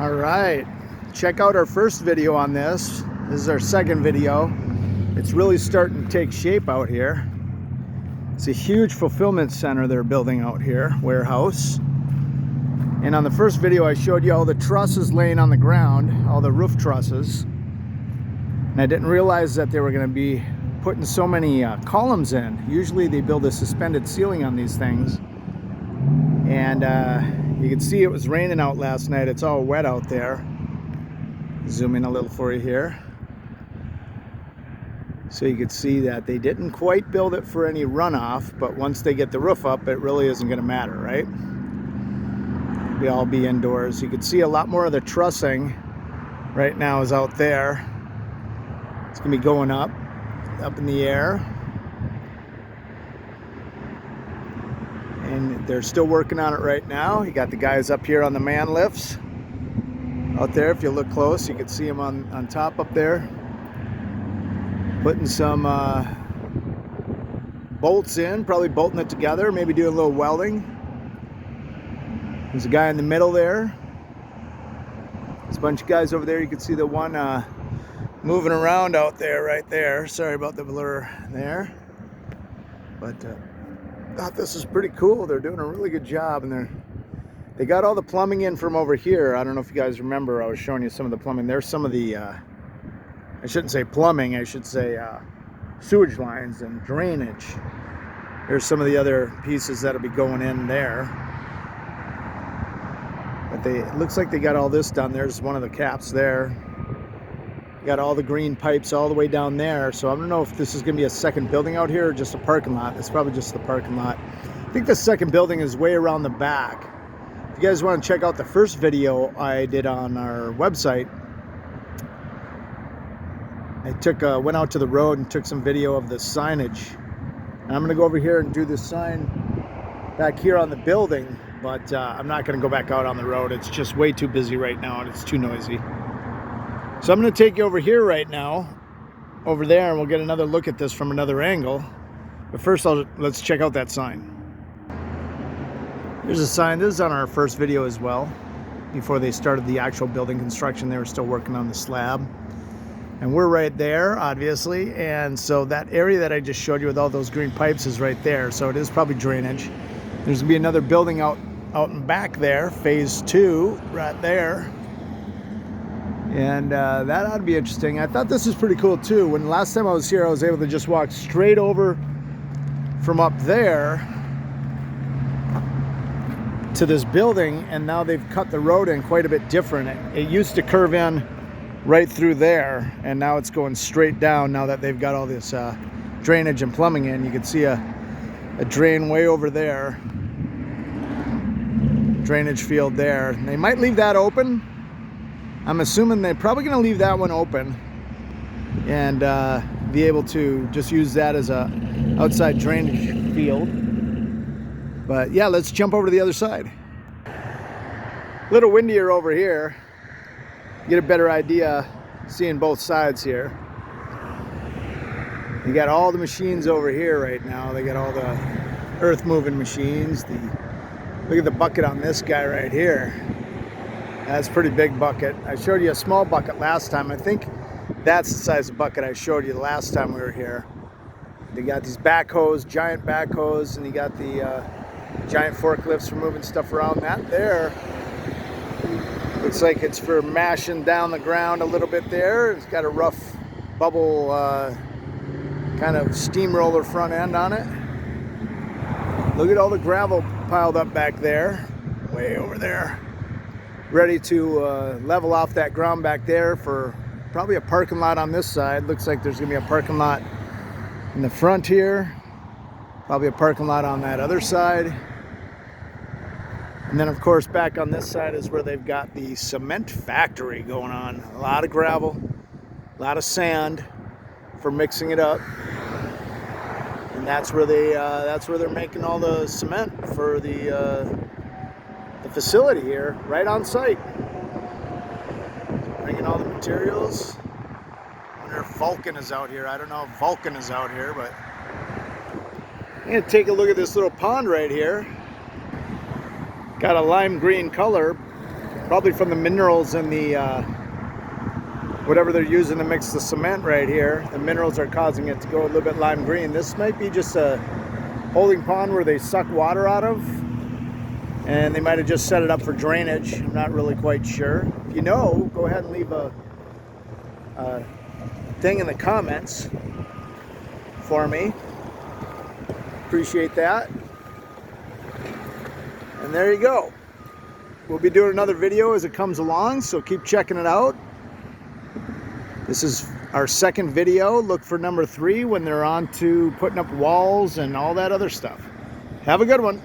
All right, check out our first video on this. This is our second video. It's really starting to take shape out here. It's a huge fulfillment center they're building out here, warehouse. And on the first video I showed you all the trusses laying on the ground, all the roof trusses. And I didn't realize that they were going to be putting so many columns in. Usually they build a suspended ceiling on these things. And you can see it was raining out last night. It's all wet out there. Zoom in a little for you here. So you can see that they didn't quite build it for any runoff, but once they get the roof up, it really isn't going to matter, right? We'll all be indoors. You can see a lot more of the trussing right now is out there. It's going to be going up in the air. And they're still working on it right now. You got the guys up here on the man lifts. Out there, if you look close, you can see them on top up there. Putting some bolts in, probably bolting it together, maybe doing a little welding. There's a guy in the middle there. There's a bunch of guys over there. You can see the one moving around out there, right there. Sorry about the blur there. But thought this is pretty cool. They're doing a really good job, and they got all the plumbing in from over here. I don't know if you guys remember, I was showing you some of the plumbing. There's some of the I shouldn't say plumbing, I should say sewage lines and drainage. Here's some of the other pieces that'll be going in there. But it looks like they got all this done. There's one of the caps there. You got all the green pipes all the way down there. So I don't know if this is going to be a second building out here or just a parking lot. It's probably just the parking lot. I think the second building is way around the back. If you guys want to check out the first video I did on our website, I went out to the road and took some video of the signage. And I'm going to go over here and do the sign back here on the building, but I'm not going to go back out on the road. It's just way too busy right now and it's too noisy. So I'm going to take you over here right now, over there, and we'll get another look at this from another angle. But first, let's check out that sign. Here's a sign. This is on our first video as well. Before they started the actual building construction, they were still working on the slab. And we're right there, obviously. And so that area that I just showed you with all those green pipes is right there. So it is probably drainage. There's going to be another building out in back there, phase 2, right there. And that ought to be interesting. I thought this was pretty cool too. When last time I was here, I was able to just walk straight over from up there to this building, and now they've cut the road in quite a bit different. It used to curve in right through there, and now it's going straight down now that they've got all this drainage and plumbing in. You can see a drain way over there. Drainage field there. And they might leave that open. I'm assuming they're probably going to leave that one open and be able to just use that as a outside drainage field. But yeah, let's jump over to the other side. A little windier over here. Get a better idea seeing both sides here. You got all the machines over here right now. They got all the earth moving machines. Look at the bucket on this guy right here. That's a pretty big bucket. I showed you a small bucket last time. I think that's the size of bucket I showed you the last time we were here. They got these backhoes, giant backhoes, and you got the giant forklifts for moving stuff around. That there looks like it's for mashing down the ground a little bit there. It's got a rough bubble kind of steamroller front end on it. Look at all the gravel piled up back there, way over there. Ready to level off that ground back there for probably a parking lot on this side. Looks like there's gonna be a parking lot in the front here. Probably a parking lot on that other side. And then of course back on this side is where they've got the cement factory going on. A lot of gravel, a lot of sand for mixing it up. And that's where they're making all the cement for the facility here, right on site. Bringing all the materials. I wonder if Vulcan is out here. I don't know if Vulcan is out here, but I'm gonna take a look at this little pond right here. Got a lime green color. Probably from the minerals in the whatever they're using to mix the cement right here. The minerals are causing it to go a little bit lime green. This might be just a holding pond where they suck water out of, and they might have just set it up for drainage. I'm not really quite sure. If you know, go ahead and leave a thing in the comments for me. Appreciate that. And there you go. We'll be doing another video as it comes along, so keep checking it out. This is our second video. Look for number 3 when they're on to putting up walls and all that other stuff. Have a good one.